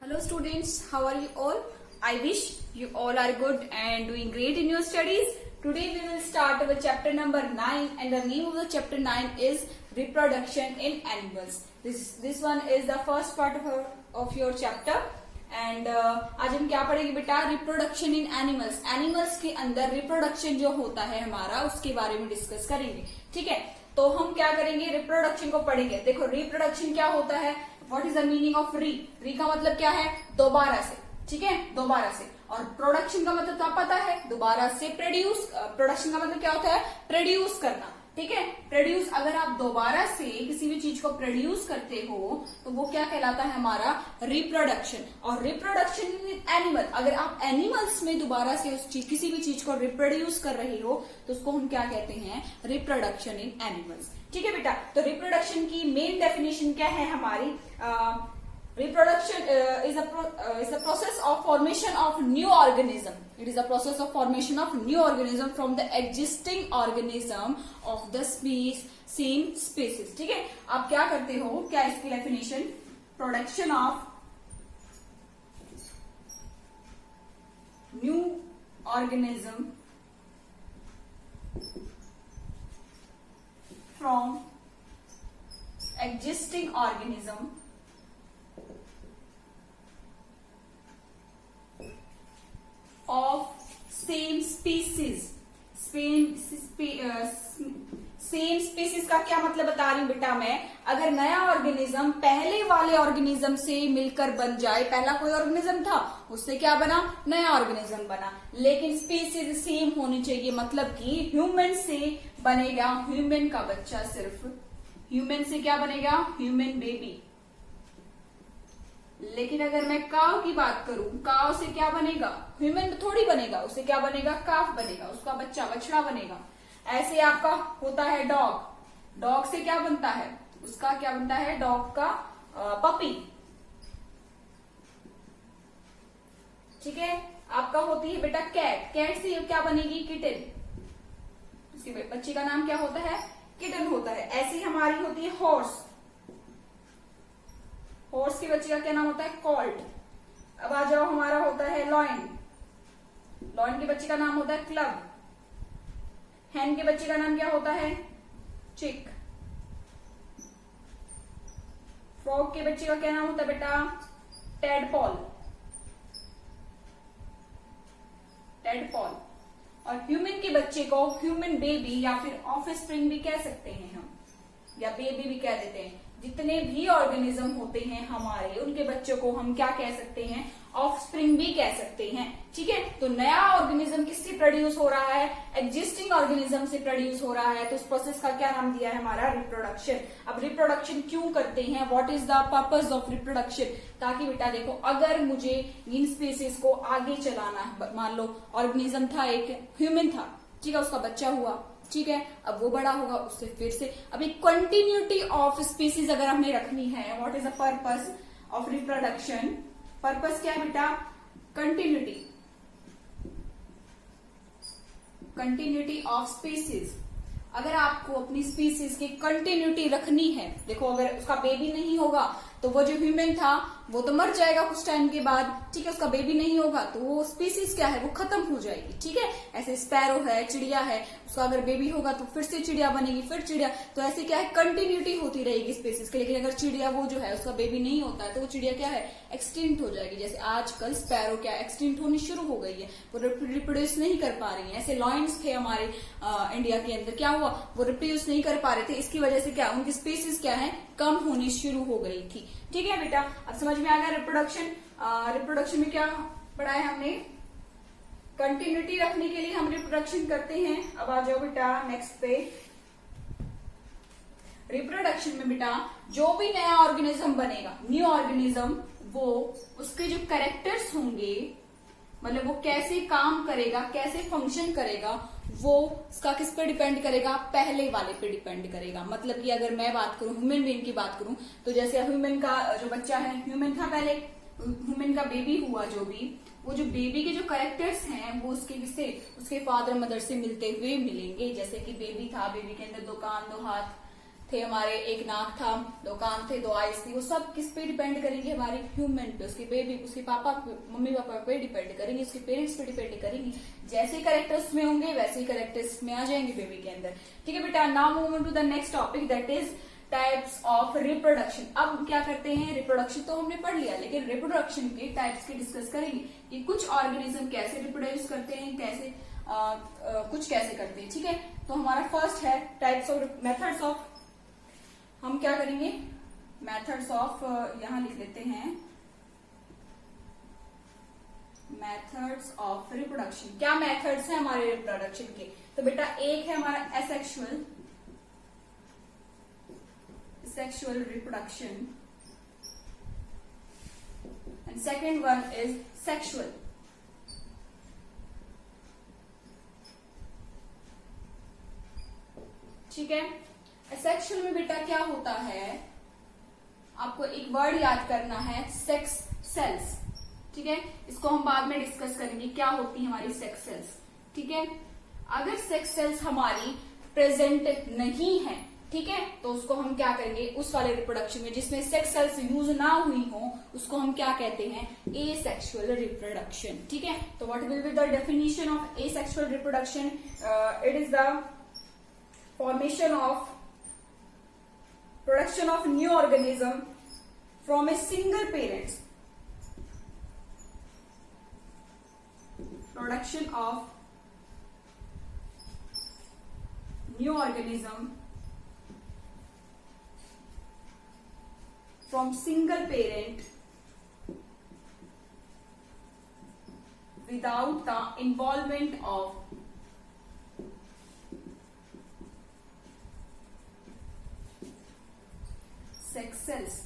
Hello students, how are you all? I wish you all are good and doing great in your studies. Today we will start our chapter number 9 and the name of the chapter 9 is reproduction in animals. This one is the first part of your chapter and आज हम क्या पढ़ेंगे बेटा reproduction in animals. Animals के अंदर reproduction जो होता है हमारा उसके बारे में डिस्कस करेंगे. ठीक है, तो हम क्या करेंगे रिप्रोडक्शन को पढ़ेंगे. देखो रिप्रोडक्शन क्या होता है, what is the meaning of री. री का मतलब क्या है, दोबारा से. ठीक है, दोबारा से. और प्रोडक्शन का मतलब क्या पता है, दोबारा से प्रोड्यूस. प्रोडक्शन का मतलब क्या होता है, प्रोड्यूस करना. ठीक है, प्रोड्यूस. अगर आप दोबारा से किसी भी चीज को प्रोड्यूस करते हो तो वो क्या कहलाता है हमारा रिप्रोडक्शन. और रिप्रोडक्शन इन एनिमल, अगर आप एनिमल्स में दोबारा से उस चीज किसी भी चीज को रिप्रोड्यूस कर रहे हो तो उसको हम क्या कहते हैं, रिप्रोडक्शन इन एनिमल्स. ठीक है बेटा, तो रिप्रोडक्शन की मेन डेफिनेशन क्या है हमारी. Reproduction is a process of formation of new organism. It is a process of formation of new organism from the existing organism of the same species. ठीक है, आप क्या करते हो, क्या इसकी definition, production of new organism from existing organism of same species. Same species का क्या मतलब बता रही हूं बेटा मैं. अगर नया ऑर्गेनिज्म पहले वाले ऑर्गेनिज्म से मिलकर बन जाए, पहला कोई ऑर्गेनिज्म था उससे क्या बना, नया ऑर्गेनिज्म बना, लेकिन स्पीसीज सेम होनी चाहिए. मतलब कि ह्यूमन से बनेगा ह्यूमन का बच्चा, सिर्फ ह्यूमन से क्या बनेगा, ह्यूमन बेबी. लेकिन अगर मैं काव की बात करूं, काव से क्या बनेगा, ह्यूमन थोड़ी बनेगा, उससे क्या बनेगा, काफ बनेगा, उसका बच्चा बछड़ा बनेगा. ऐसे आपका होता है डॉग. डॉग से क्या बनता है, उसका क्या बनता है, डॉग का पपी. ठीक है, आपका होती है बेटा कैट. कैट से क्या बनेगी, किटन. उसके बच्चे का नाम क्या होता है, किटन होता है. ऐसी हमारी होती है हॉर्स. हॉर्स के बच्चे का क्या नाम होता है, कॉल्ट. अब आ जाओ, हमारा होता है लॉयन. लॉयन के बच्चे का नाम होता है क्लब. हैन के बच्चे का नाम क्या होता है, चिक. फ्रॉग के बच्चे का क्या नाम होता है बेटा, टेडपॉल. टेडपॉल. और ह्यूमन के बच्चे को ह्यूमन बेबी या फिर ऑफस्प्रिंग भी कह सकते हैं हम, या बेबी भी कह देते हैं. जितने भी ऑर्गेनिज्म होते हैं हमारे, उनके बच्चों को हम क्या कह सकते हैं, ऑफस्प्रिंग भी कह सकते हैं. ठीक है, तो नया ऑर्गेनिज्म किससे प्रोड्यूस हो रहा है, एग्जिस्टिंग ऑर्गेनिज्म से प्रोड्यूस हो रहा है. तो इस प्रोसेस का क्या नाम दिया है हमारा, रिप्रोडक्शन. अब रिप्रोडक्शन क्यों करते हैं, what is the purpose of reproduction. ताकि बेटा देखो, अगर मुझे इन स्पीसीज को आगे चलाना है, मान लो ऑर्गेनिज्म था, एक ह्यूमन था, ठीक है, उसका बच्चा हुआ, ठीक है, अब वो बड़ा होगा, उससे फिर से अब एक कंटिन्यूटी ऑफ स्पीसीज अगर हमें रखनी है, what is the purpose of reproduction. Purpose क्या है बेटा, कंटिन्यूटी. Continuity of species. अगर आपको अपनी स्पीसीज की कंटिन्यूटी रखनी है, देखो अगर उसका बेबी नहीं होगा तो वो जो ह्यूमन था वो तो मर जाएगा कुछ टाइम के बाद. ठीक है, उसका बेबी नहीं होगा तो वो स्पीसीज क्या है, वो खत्म हो जाएगी. ठीक है, ऐसे स्पैरो है, चिड़िया है, उसका अगर बेबी होगा तो फिर से चिड़िया बनेगी, फिर चिड़िया. तो ऐसे क्या है, कंटिन्यूटी होती रहेगी स्पीसीज की. लेकिन अगर चिड़िया वो जो है उसका बेबी नहीं होता है तो वो चिड़िया क्या है, एक्सटिंक्ट हो जाएगी. जैसे आजकल स्पैरो क्या एक्सटिंक्ट होनी शुरू हो गई है, वो रिप्रोड्यूस नहीं कर पा रही है. ऐसे लॉयंस थे हमारे इंडिया के अंदर, क्या हुआ, वो रिप्रोड्यूस नहीं कर पा रहे थे. इसकी वजह से क्या, उनकी स्पीसीज क्या है, कम होनी शुरू हो गई थी. ठीक है बेटा, अब समझ में आ गया रिप्रोडक्शन. रिप्रोडक्शन में क्या पढ़ा है हमने, कंटिन्यूटी रखने के लिए हम रिप्रोडक्शन करते हैं. अब आ जाओ बेटा नेक्स्ट पे. रिप्रोडक्शन में बेटा जो भी नया ऑर्गेनिज्म बनेगा, न्यू ऑर्गेनिज्म, वो उसके जो कैरेक्टर्स होंगे, मतलब वो कैसे काम करेगा, कैसे फंक्शन करेगा, वो उसका किस पे डिपेंड करेगा, पहले वाले पे डिपेंड करेगा. मतलब कि अगर मैं बात करूं, ह्यूमन बीइंग की बात करूं, तो जैसे ह्यूमन का जो बच्चा है, ह्यूमन था पहले, ह्यूमन का बेबी हुआ जो भी, वो जो बेबी के जो कैरेक्टर्स हैं वो उसके फादर मदर से मिलते हुए मिलेंगे. जैसे कि बेबी था, बेबी के अंदर दो कान, दो हाथ, थे हमारे, एक नाक था, 2 कान थे, 2 आईज थी, वो सब किस पे डिपेंड करेंगे? हमारे ह्यूमन पे, उसकी बेबी, उसके पापा, मम्मी पापा पे डिपेंड करेंगे, उसके पेरेंट्स पे डिपेंड करेंगी। जैसे करेक्टर्स में होंगे वैसे ही करेक्टर्स में आ जाएंगे बेबी के अंदर। ठीक है बेटा, now move on to the next topic, that is types of reproduction. अब क्या करते हैं, रिप्रोडक्शन तो हमने पढ़ लिया, लेकिन रिप्रोडक्शन के टाइप्स के डिस्कस करेंगे कि कुछ ऑर्गेनिज्म कैसे रिप्रोड्यूस करते हैं, कैसे कुछ कैसे करते हैं। ठीक है, तो हमारा फर्स्ट है टाइप्स ऑफ मेथड्स ऑफ, हम क्या करेंगे, मेथड्स ऑफ, यहां लिख लेते हैं मेथड्स ऑफ रिप्रोडक्शन। क्या मेथड्स हैं हमारे रिप्रोडक्शन के? तो बेटा एक है हमारा asexual sexual reproduction and second one is sexual. ठीक है, सेक्सुअल में बेटा क्या होता है, आपको एक वर्ड याद करना है, सेक्स सेल्स। ठीक है, इसको हम बाद में डिस्कस करेंगे क्या होती है हमारी सेक्स सेल्स। ठीक है, अगर सेक्स सेल्स हमारी प्रेजेंट नहीं है, ठीक है, तो उसको हम क्या करेंगे, उस वाले रिप्रोडक्शन में जिसमें सेक्स सेल्स यूज ना हुई हो, उसको हम क्या कहते हैं, एसेक्सुअल रिप्रोडक्शन। ठीक है, तो what will be the definition of asexual reproduction? It is the formation of production of new organism from a single parents, production of new organism from single parent without the involvement of sex cells।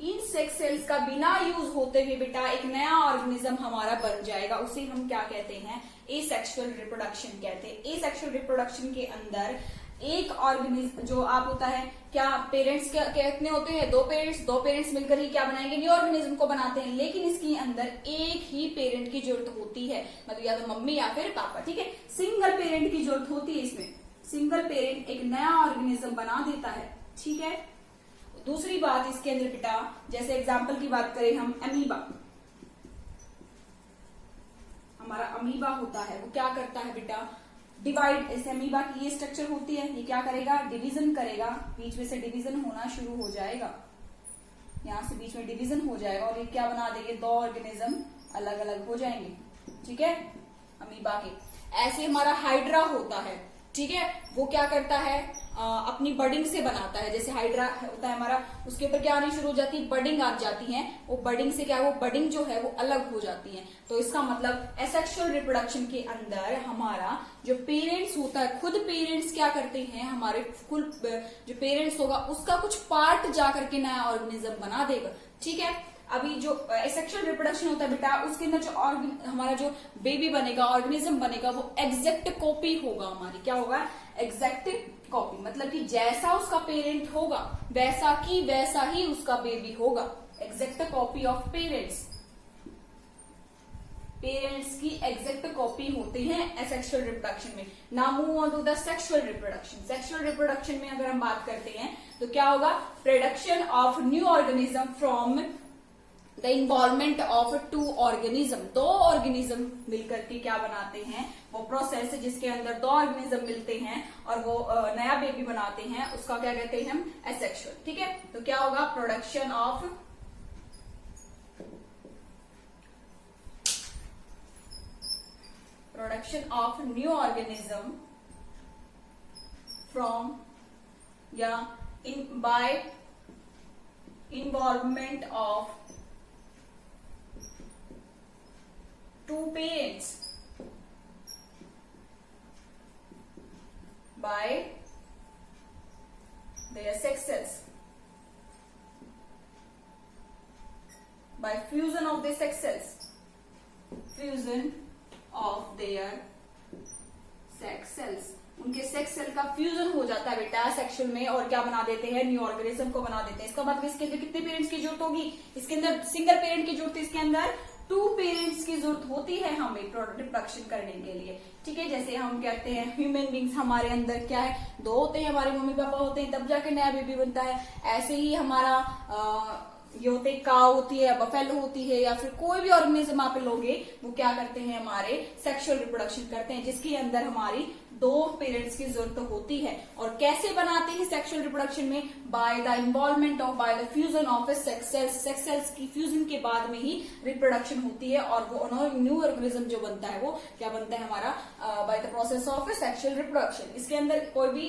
In sex cells का बिना use होते हुए बेटा एक नया organism हमारा बन जाएगा, उसे हम क्या कहते हैं, एसेक्सुअल रिप्रोडक्शन कहते हैं। एसेक्सुअल रिप्रोडक्शन के अंदर एक ऑर्गेनिज्म जो आप होता है, क्या पेरेंट्स कितने होते हैं, 2 पेरेंट्स, 2 पेरेंट्स मिलकर ही क्या बनाएंगे, न्यू ऑर्गेनिज्म को बनाते हैं, लेकिन इसके अंदर एक ही पेरेंट की जरूरत होती है, मतलब या तो मम्मी या फिर पापा। ठीक है, सिंगल पेरेंट की जरूरत होती है इसमें, सिंगल पेरेंट एक नया ऑर्गेनिज्म बना देता है। ठीक है, दूसरी बात इसके अंदर बेटा, जैसे एग्जाम्पल की बात करें हम, अमीबा, हमारा अमीबा होता है, वो क्या करता है बेटा, डिवाइड, इस अमीबा की ये स्ट्रक्चर होती है, ये क्या करेगा, डिवीजन करेगा, बीच में से डिवीजन होना शुरू हो जाएगा, यहां से बीच में डिवीजन हो जाएगा और ये क्या बना देंगे, 2 ऑर्गेनिज्म अलग अलग हो जाएंगे। ठीक है, अमीबा के। ऐसे हमारा हाइड्रा होता है, ठीक है, वो क्या करता है, अपनी बडिंग से बनाता है, जैसे हाइड्रा होता है हमारा, उसके ऊपर क्या आनी शुरू हो जाती है, बडिंग आ जाती है, वो बडिंग से क्या, वो बडिंग जो है वो अलग हो जाती है। तो इसका मतलब एसेक्सुअल रिप्रोडक्शन के अंदर हमारा जो पेरेंट्स होता है, खुद पेरेंट्स क्या करते हैं, हमारे कुल जो पेरेंट्स होगा उसका कुछ पार्ट जाकर के नया ऑर्गेनिज्म बना देगा। ठीक है, अभी जो एसेक्सुअल रिप्रोडक्शन होता है बेटा, उसके अंदर जो हमारा जो बेबी बनेगा, ऑर्गेनिज्म बनेगा, वो एग्जैक्ट कॉपी होगा हमारी, क्या होगा, एग्जैक्ट कॉपी, मतलब कि जैसा उसका पेरेंट होगा वैसा ही उसका बेबी होगा, exact copy of parents. Parents की एग्जैक्ट कॉपी होते हैं एसेक्सुअल रिप्रोडक्शन में। Now move on to the sexual reproduction. Sexual reproduction में अगर हम बात करते हैं तो क्या होगा, production of new organism from the involvement of 2 organism. 2 organism मिलकर के क्या बनाते हैं, वो प्रोसेस जिसके अंदर 2 ऑर्गेनिज्म मिलते हैं और वो नया बेबी बनाते हैं, उसका क्या कहते हैं हम, एसेक्सुअल। ठीक है, तो क्या होगा, production of new organism from या by involvement of 2 parents by their sex cells, by fusion of their sex cells, fusion of their sex cells, उनके सेक्स सेल का फ्यूजन हो जाता है बेटा सेक्सुअल में, और क्या बना देते हैं, न्यू ऑर्गेनिज्म को बना देते हैं। इसका मतलब इसके अंदर कितने पेरेंट्स की जरूरत होगी, इसके अंदर सिंगल पेरेंट की जरूरत है, इसके अंदर टू पेरेंट्स की जरूरत होती है हमें रिप्रोडक्शन करने के लिए, ठीक है। जैसे हम कहते हैं ह्यूमन बींग्स, हमारे अंदर क्या है, दो होते हैं, हमारे मम्मी पापा होते हैं, तब जाके नया बेबी बनता है। ऐसे ही हमारा ये होते हैं, काऊ होती है, बफेलो होती है, या फिर कोई भी ऑर्गेनिज्म आप लोगे, वो क्या करते हैं, हमारे सेक्सुअल रिप्रोडक्शन करते हैं, जिसके अंदर हमारी दो पेरेंट्स की जरूरत होती है। और कैसे बनाते हैं सेक्सुअल रिप्रोडक्शन में, by the involvement of, by the fusion of sex cells. Sex cells की फ्यूजन के बाद में ही रिप्रोडक्शन होती है, और वो न्यू ऑर्गेनिज्म जो बनता है वो क्या बनता है हमारा, by the process of sexual reproduction. इसके अंदर कोई भी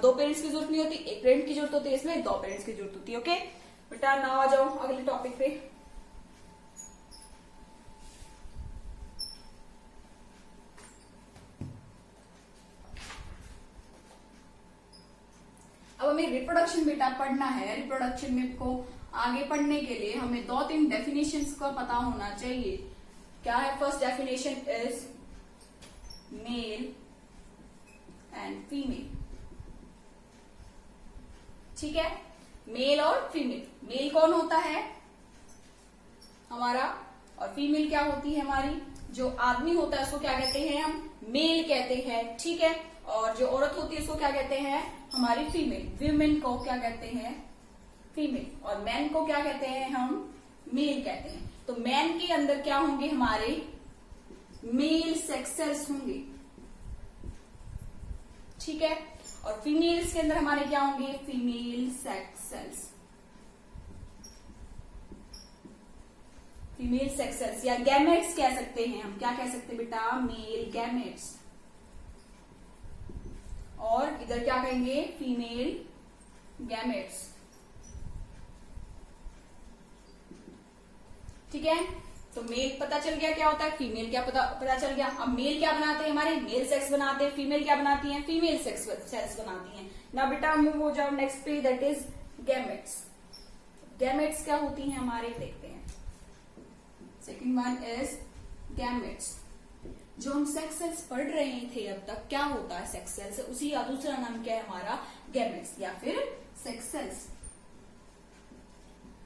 दो पेरेंट्स की जरूरत नहीं होती, एक पेरेंट की जरूरत होती है, इसमें दो पेरेंट्स की जरूरत होती है। ओके बेटा, नाउ आ जाओ अगले टॉपिक पे। अब हमें रिप्रोडक्शन बेटा पढ़ना है। रिप्रोडक्शन में को आगे पढ़ने के लिए हमें दो तीन डेफिनेशंस का पता होना चाहिए। क्या है, first definition is male and female, ठीक है, मेल और फीमेल। मेल कौन होता है हमारा, और फीमेल क्या होती है हमारी, जो आदमी होता है उसको क्या कहते हैं हम, मेल कहते हैं, ठीक है। और जो औरत होती है उसको क्या कहते हैं, हमारी फीमेल। विमेन को क्या कहते हैं, फीमेल। और मैन को क्या कहते हैं हम, मेल कहते हैं। तो मैन के अंदर क्या होंगे हमारे, मेल सेक्स सेल्स होंगे, ठीक है। और फीमेल्स के अंदर हमारे क्या होंगे, female sex cells, female sex cells, या गैमेट्स कह सकते हैं हम। क्या कह सकते हैं बेटा, मेल गैमेट्स। और इधर क्या कहेंगे, फीमेल गैमेट्स, ठीक है। तो मेल पता चल गया क्या होता है, फीमेल क्या पता चल गया। अब मेल क्या बनाते हैं हमारे, मेल सेक्स बनाते हैं, फीमेल क्या बनाती हैं, फीमेल सेक्स सेल्स बनाती हैं। ना बेटा मूव हो जाओ नेक्स्ट पे, दैट इज गैमेट्स। गैमेट्स क्या होती हैं हमारे, देखते हैं। Second one is gametes. जो हम सेक्स सेल्स पढ़ रहे थे अब तक, क्या होता है सेक्स सेल्स, उसी का दूसरा नाम क्या है हमारा, गैमेट्स या फिर सेक्स सेल्स।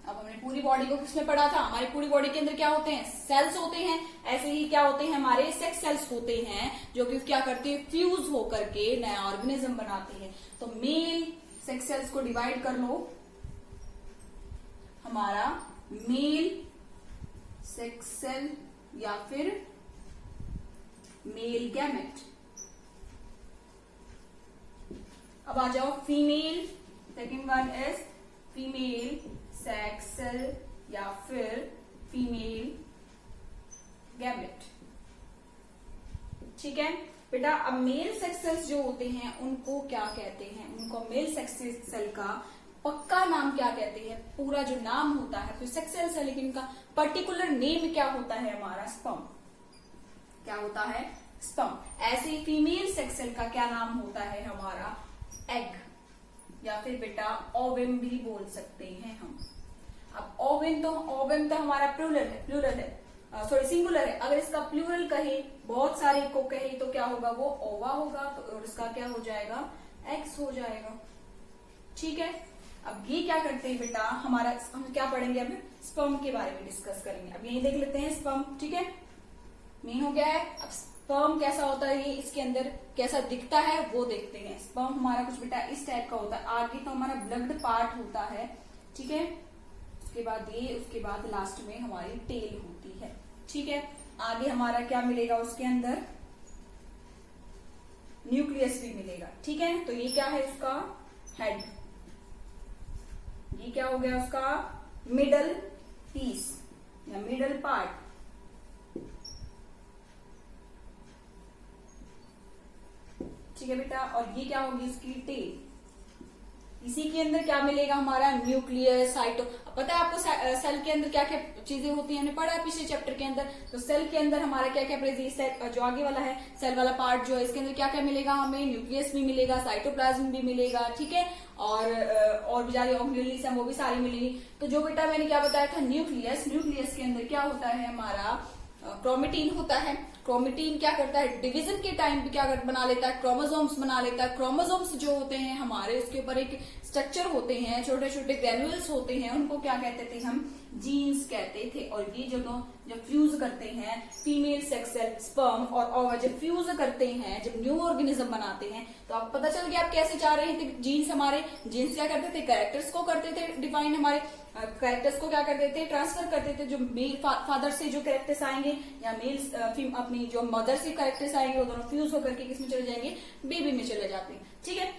अब हमने पूरी बॉडी को किसमें पढ़ा था, हमारी पूरी बॉडी के अंदर क्या होते हैं, सेल्स होते हैं। ऐसे ही क्या होते हैं हमारे सेक्स सेल्स होते हैं, जो कि क्या करते हैं, फ्यूज होकर के नया ऑर्गेनिज्म बनाते हैं। तो मेल सेक्स सेल्स को डिवाइड कर लो, हमारा मेल सेक्स सेल या फिर मेल गैमेट। अब आ जाओ female, second one is female sex cell या फिर फीमेल गैमेट, ठीक है बेटा। अब मेल सेक्स सेल्स जो होते हैं उनको क्या कहते हैं, उनको मेल सेक्स सेल का पक्का नाम क्या कहते हैं, पूरा जो नाम होता है, तो सेक्स सेल्स है लेकिन इनका पर्टिकुलर नेम क्या होता है हमारा, स्पर्म। क्या होता है, स्पर्म। ऐसे ही फीमेल सेक्स सेल का क्या नाम होता है हमारा, एग, या फिर बेटा ओवम भी बोल सकते हैं हम। अब ओवम तो हमारा प्लूरल है, सॉरी सिंगुलर है। अगर इसका प्लूरल कहे, बहुत सारे को कहे, तो क्या होगा, वो ओवा होगा, तो और इसका क्या हो जाएगा, एग्स हो जाएगा, ठीक है। अब ये क्या करते हैं बेटा, हमारा हम क्या पढ़ेंगे, अब स्पर्म के बारे में डिस्कस करेंगे। अब यही देख लेते हैं स्पर्म, ठीक है, मेन हो गया है। अब स्पर्म कैसा होता है, ये इसके अंदर कैसा दिखता है वो देखते हैं। स्पर्म हमारा कुछ बेटा इस टाइप का होता है। आगे तो हमारा ब्लड पार्ट होता है, ठीक है, उसके बाद ये, उसके बाद लास्ट में हमारी टेल होती है, ठीक है। आगे हमारा क्या मिलेगा, उसके अंदर न्यूक्लियस भी मिलेगा, ठीक है। तो ये क्या है, उसका हेड, ये क्या हो गया, उसका मिडल पीस या मिडल पार्ट, ठीक है बेटा। और ये क्या होगी, इसकी टेल। इसी के अंदर क्या मिलेगा हमारा, न्यूक्लियस, साइटो। पता है आपको सेल के अंदर क्या क्या चीजें होती हैं, हमने पढ़ा है पिछले चैप्टर के अंदर। तो सेल के अंदर हमारा क्या क्या सेल जो आगे वाला है, सेल वाला पार्ट जो है, इसके अंदर क्या क्या मिलेगा हमें, न्यूक्लियस भी मिलेगा, साइटोप्लाज्म भी मिलेगा, ठीक है। और भी सारी ऑर्गेनेल्स हैं, वो भी सारी मिलेगी। तो जो बेटा मैंने क्या बताया था, न्यूक्लियस के अंदर क्या होता है हमारा, क्रोमेटिन होता है। क्रोमेटिन क्या करता है, डिवीजन के टाइम पे क्या बना लेता है, क्रोमोसोम्स बना लेता है। क्रोमोसोम्स जो होते हैं हमारे, उसके ऊपर एक स्ट्रक्चर होते हैं, छोटे छोटे ग्रेन्यूल्स होते हैं, उनको क्या कहते थे हम, जीन्स कहते थे। और ये जब फ्यूज करते हैं फीमेल सेक्स सेल स्पर्म और जब फ्यूज करते हैं, जब न्यू ऑर्गेनिज्म बनाते हैं, तो आपको पता चल गया आप कैसे चाह रहे थे। जीन्स हमारे जीन्स क्या करते थे, कैरेक्टर्स को करते थे डिफाइन, हमारे कैरेक्टर्स को क्या करते थे, ट्रांसफर करते थे। जो मेल फादर से जो कैरेक्टर्स आएंगे या मेल अपनी जो मदर से कैरेक्टर्स आएंगे वो दोनों फ्यूज होकर के किसमें चले जाएंगे, बेबी में चले जाते हैं। ठीक है,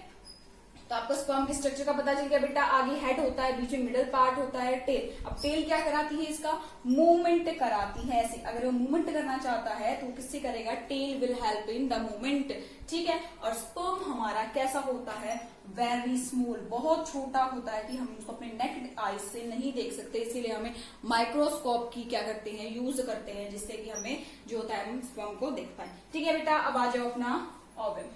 तो आपको स्पर्म के स्ट्रक्चर का पता चल गया बेटा। आगे हेड होता है, बीच में मिडल पार्ट होता है, टेल। अब टेल क्या कराती है, इसका मूवमेंट कराती है। ऐसे अगर वो मूवमेंट करना चाहता है तो किससे करेगा, tail will help in the movement. ठीक है, और स्पर्म हमारा कैसा होता है, वेरी स्मॉल, बहुत छोटा होता है कि हम उसको अपने नेक्ड आईज से नहीं देख सकते, इसीलिए हमें माइक्रोस्कोप की क्या करते हैं, यूज करते हैं, जिससे कि हमें जो होता है हम स्पर्म को देख पाए। ठीक है बेटा, अब आ जाओ अपना ओवम।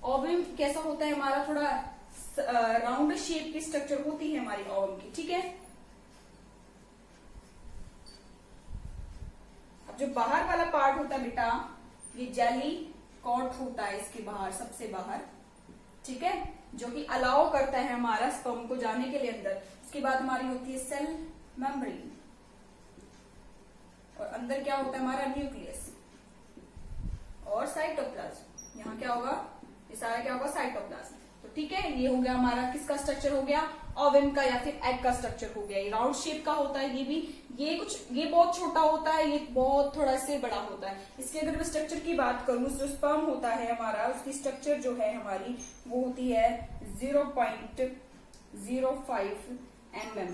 ओवम कैसा होता है हमारा, थोड़ा राउंड शेप की स्ट्रक्चर होती है हमारी ओवम की। ठीक है, अब जो बाहर वाला पार्ट होता है बेटा, ये जेली कॉर्ड होता है इसके बाहर, सबसे बाहर। ठीक है, जो कि अलाउ करता है हमारा स्पर्म को जाने के लिए अंदर। उसके बाद हमारी होती है सेल मेम्ब्रेन, और अंदर क्या होता है हमारा न्यूक्लियस और साइटोप्लाज्म। यहाँ क्या होगा, ये सारा क्या होगा, साइटोप्लाज्म। तो ठीक है, ये हो गया हमारा किसका स्ट्रक्चर हो गया, ओवम का या फिर एग का स्ट्रक्चर हो गया। ये राउंड शेप का होता है, ये भी ये बहुत छोटा होता है, ये बहुत थोड़ा से बड़ा होता है। इसके अगर मैं स्ट्रक्चर की बात करूं, जो स्पर्म होता है हमारा, उसकी स्ट्रक्चर जो है हमारी वो होती है 0.05 mm।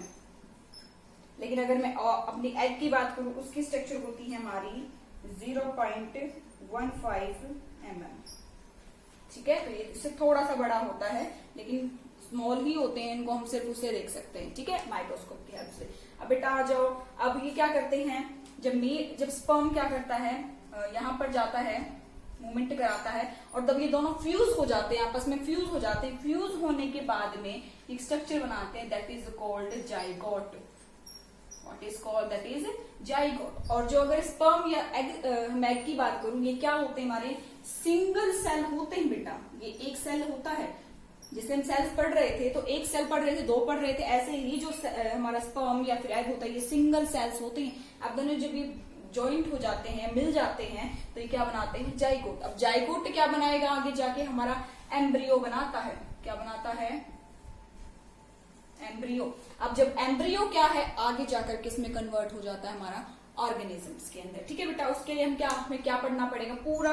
लेकिन अगर मैं अपनी एग की बात करूं, उसकी स्ट्रक्चर होती है हमारी 0.15 mm। ठीक है, तो ये इससे थोड़ा सा बड़ा होता है, लेकिन स्मॉल ही होते हैं, इनको हम सिर्फ उसे देख सकते हैं। ठीक है, माइक्रोस्कोप की हेल्प से। अब बेटा आ जाओ, अब ये क्या करते हैं, जब स्पर्म क्या करता है, यहाँ पर जाता है, मूवमेंट कराता है, और जब ये दोनों फ्यूज हो जाते हैं, आपस में फ्यूज हो जाते हैं, फ्यूज होने के बाद में एक स्ट्रक्चर बनाते हैं, that is called zygote. What is called, that is zygote. और जो अगर स्पर्म या एग की बात करूं, ये क्या होते हैं, हमारे सिंगल सेल होते हैं बेटा। ये एक सेल होता है, जिसे हम सेल्स पढ़ रहे थे, तो एक सेल पढ़ रहे थे, दो पढ़ रहे थे, ऐसे ही जो हमारा स्पर्म या फिर एग होता है, ये सिंगल सेल्स होते हैं। अब दोनों जब ये ज्वाइंट हो जाते हैं, मिल जाते हैं, तो ये क्या बनाते हैं, जाइगोट। अब जाइगोट क्या बनाएगा, आगे जाके हमारा एम्ब्रियो बनाता है। क्या बनाता है, एम्ब्रियो। अब जब एम्ब्रियो क्या है, आगे जाकर किसमें कन्वर्ट हो जाता है, हमारा ऑर्गेनिजम्स के अंदर। ठीक है बेटा, उसके लिए हमें क्या पढ़ना पड़ेगा, पूरा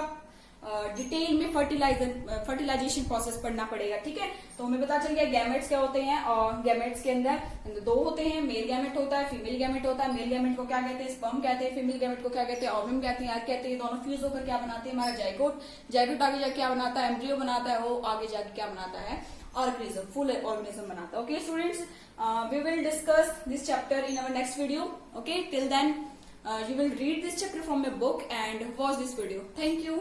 डिटेल में फर्टिलाइजेशन प्रोसेस पढ़ना पड़ेगा। ठीक है, तो हमें पता चल गया गैमेट्स क्या होते हैं, और गैमेट्स के अंदर दो होते हैं, मेल गैमेट होता है, फीमेल गैमेट होता है। मेल गैमेट को क्या कहते हैं, स्पर्म कहते हैं। फीमेल गैमेट को क्या कहते हैं, ओवम कहते हैं, एग कहते हैं। दोनों फ्यूज होकर क्या बनाते हैं, हमारा जाइगोट। जाइगोट आगे जाके क्या बनाता है, एम्ब्रियो बनाता है, वो आगे जाके क्या बनाता है, ऑर्गेनिज्म, फुल ऑर्गेनिज्म बनाता है। Okay students, we will discuss this chapter in our next video. Okay, till then you will read this chapter from a book and watch this video. Thank you.